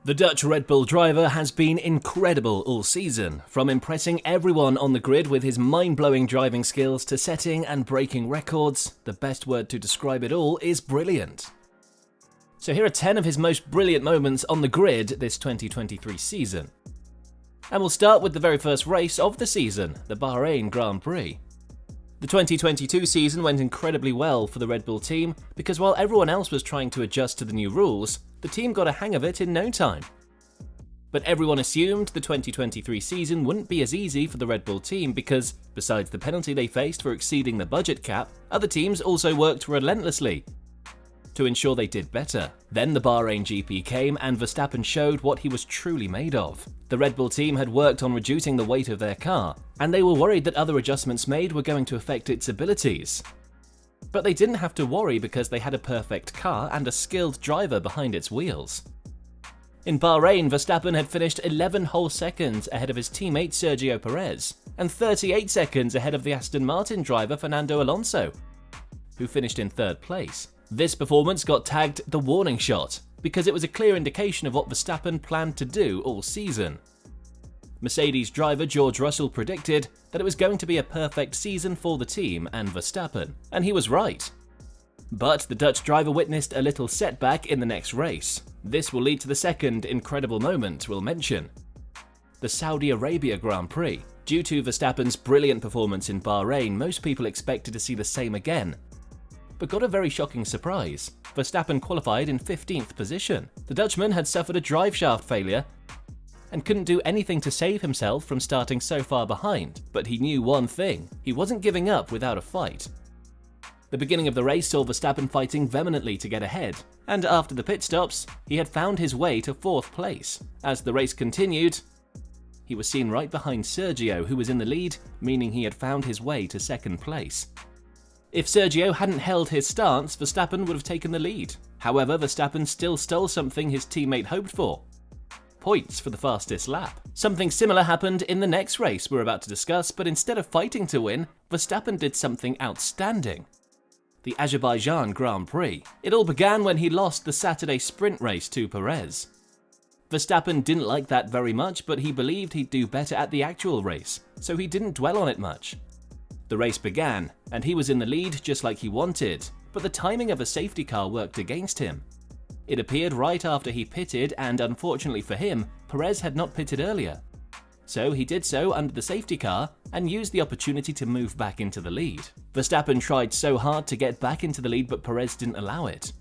The Dutch Red Bull driver has been incredible all season, from impressing everyone on the grid with his mind-blowing driving skills to setting and breaking records. The best word to describe it all is brilliant. So here are 10 of his most brilliant moments on the grid this 2023 season. And we'll start with the very first race of the season, the Bahrain Grand Prix. The 2022 season went incredibly well for the Red Bull team because while everyone else was trying to adjust to the new rules, the team got a hang of it in no time. But everyone assumed the 2023 season wouldn't be as easy for the Red Bull team because, besides the penalty they faced for exceeding the budget cap, other teams also worked relentlessly to ensure they did better. Then the Bahrain GP came and Verstappen showed what he was truly made of. The Red Bull team had worked on reducing the weight of their car, and they were worried that other adjustments made were going to affect its abilities. But they didn't have to worry because they had a perfect car and a skilled driver behind its wheels. In Bahrain, Verstappen had finished 11 whole seconds ahead of his teammate Sergio Perez, and 38 seconds ahead of the Aston Martin driver Fernando Alonso, who finished in third place. This performance got tagged the warning shot, because it was a clear indication of what Verstappen planned to do all season. Mercedes driver George Russell predicted that it was going to be a perfect season for the team and Verstappen, and he was right. But the Dutch driver witnessed a little setback in the next race. This will lead to the second incredible moment we'll mention. The Saudi Arabia Grand Prix. Due to Verstappen's brilliant performance in Bahrain, most people expected to see the same again, but got a very shocking surprise. Verstappen qualified in 15th position. The Dutchman had suffered a driveshaft failure and couldn't do anything to save himself from starting so far behind, but he knew one thing: he wasn't giving up without a fight. The beginning of the race saw Verstappen fighting vehemently to get ahead, and after the pit stops, he had found his way to 4th place. As the race continued, he was seen right behind Sergio, who was in the lead, meaning he had found his way to 2nd place. If Sergio hadn't held his stance, Verstappen would have taken the lead. However, Verstappen still stole something his teammate hoped for: points for the fastest lap. Something similar happened in the next race we're about to discuss, but instead of fighting to win, Verstappen did something outstanding. The Azerbaijan Grand Prix. It all began when he lost the Saturday sprint race to Perez. Verstappen didn't like that very much, but he believed he'd do better at the actual race, so he didn't dwell on it much. The race began, and he was in the lead just like he wanted, but the timing of a safety car worked against him. It appeared right after he pitted, and unfortunately for him, Perez had not pitted earlier. So he did so under the safety car and used the opportunity to move back into the lead. Verstappen tried so hard to get back into the lead, but Perez didn't allow it,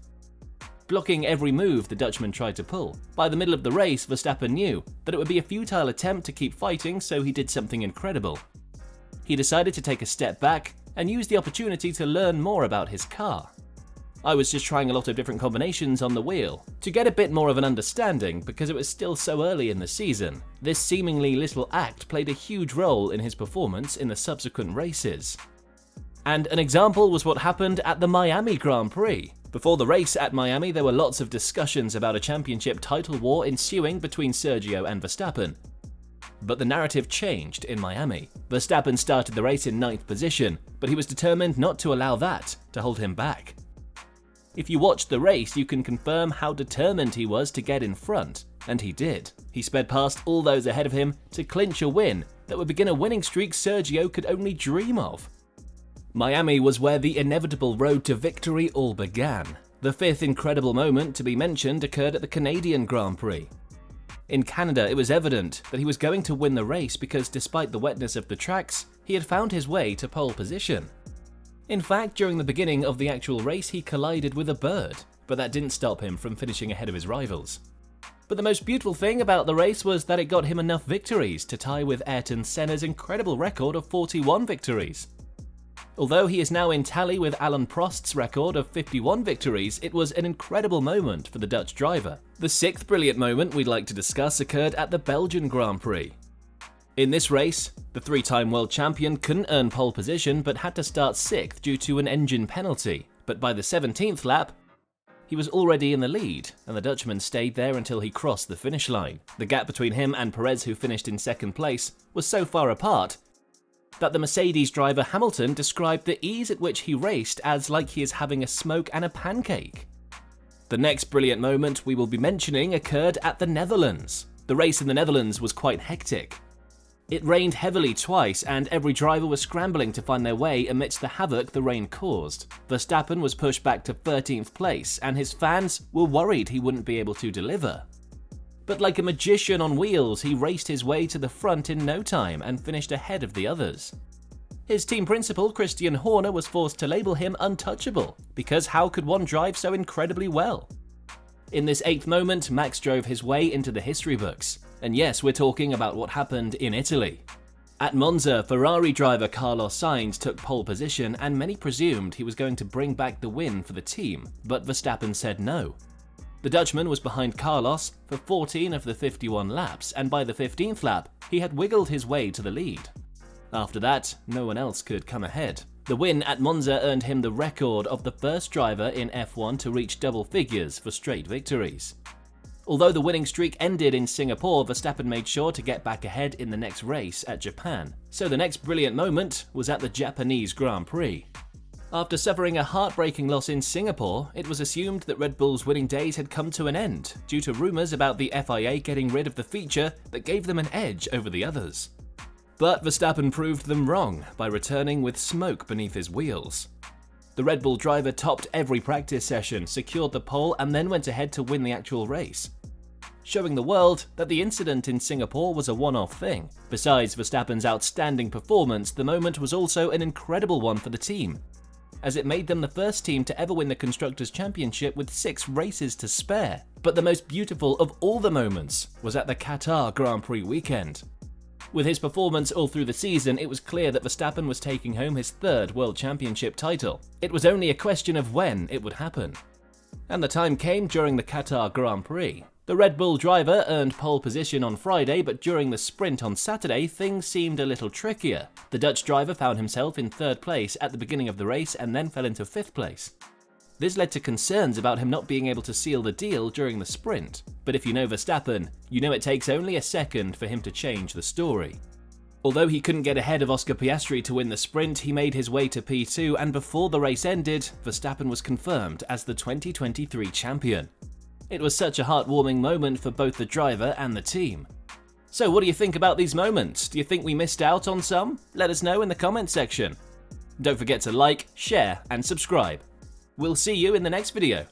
blocking every move the Dutchman tried to pull. By the middle of the race, Verstappen knew that it would be a futile attempt to keep fighting, so he did something incredible. He decided to take a step back and use the opportunity to learn more about his car. I was just trying a lot of different combinations on the wheel to get a bit more of an understanding because it was still so early in the season. This seemingly little act played a huge role in his performance in the subsequent races. And an example was what happened at the Miami Grand Prix. Before the race at Miami, there were lots of discussions about a championship title war ensuing between Sergio and Verstappen. But the narrative changed in Miami. Verstappen started the race in 9th position, but he was determined not to allow that to hold him back. If you watched the race, you can confirm how determined he was to get in front, and he did. He sped past all those ahead of him to clinch a win that would begin a winning streak Sergio could only dream of. Miami was where the inevitable road to victory all began. The 5th incredible moment to be mentioned occurred at the Canadian Grand Prix. In Canada, it was evident that he was going to win the race because despite the wetness of the tracks, he had found his way to pole position. In fact, during the beginning of the actual race, he collided with a bird, but that didn't stop him from finishing ahead of his rivals. But the most beautiful thing about the race was that it got him enough victories to tie with Ayrton Senna's incredible record of 41 victories. Although he is now in tally with Alain Prost's record of 51 victories, it was an incredible moment for the Dutch driver. The 6th brilliant moment we'd like to discuss occurred at the Belgian Grand Prix. In this race, the 3-time world champion couldn't earn pole position but had to start 6th due to an engine penalty. But by the 17th lap, he was already in the lead, and the Dutchman stayed there until he crossed the finish line. The gap between him and Perez, who finished in 2nd place, was so far apart that the Mercedes driver Hamilton described the ease at which he raced as like he is having a smoke and a pancake. The next brilliant moment we will be mentioning occurred at the Netherlands. The race in the Netherlands was quite hectic. It rained heavily twice, and every driver was scrambling to find their way amidst the havoc the rain caused. Verstappen was pushed back to 13th place, and his fans were worried he wouldn't be able to deliver. But like a magician on wheels, he raced his way to the front in no time and finished ahead of the others. His team principal, Christian Horner, was forced to label him untouchable, because how could one drive so incredibly well? In this 8th moment, Max drove his way into the history books. And yes, we're talking about what happened in Italy. At Monza, Ferrari driver Carlos Sainz took pole position, and many presumed he was going to bring back the win for the team, but Verstappen said no. The Dutchman was behind Carlos for 14 of the 51 laps, and by the 15th lap, he had wiggled his way to the lead. After that, no one else could come ahead. The win at Monza earned him the record of the first driver in F1 to reach double figures for straight victories. Although the winning streak ended in Singapore, Verstappen made sure to get back ahead in the next race at Japan. So the next brilliant moment was at the Japanese Grand Prix. After suffering a heartbreaking loss in Singapore, it was assumed that Red Bull's winning days had come to an end, due to rumours about the FIA getting rid of the feature that gave them an edge over the others. But Verstappen proved them wrong by returning with smoke beneath his wheels. The Red Bull driver topped every practice session, secured the pole, and then went ahead to win the actual race, showing the world that the incident in Singapore was a one-off thing. Besides Verstappen's outstanding performance, the moment was also an incredible one for the team, as it made them the first team to ever win the Constructors' Championship with 6 races to spare. But the most beautiful of all the moments was at the Qatar Grand Prix weekend. With his performance all through the season, it was clear that Verstappen was taking home his 3rd World Championship title. It was only a question of when it would happen. And the time came during the Qatar Grand Prix. The Red Bull driver earned pole position on Friday, but during the sprint on Saturday, things seemed a little trickier. The Dutch driver found himself in 3rd place at the beginning of the race and then fell into 5th place. This led to concerns about him not being able to seal the deal during the sprint. But if you know Verstappen, you know it takes only a second for him to change the story. Although he couldn't get ahead of Oscar Piastri to win the sprint, he made his way to P2, and before the race ended, Verstappen was confirmed as the 2023 champion. It was such a heartwarming moment for both the driver and the team. So what do you think about these moments? Do you think we missed out on some? Let us know in the comments section. Don't forget to like, share, and subscribe. We'll see you in the next video.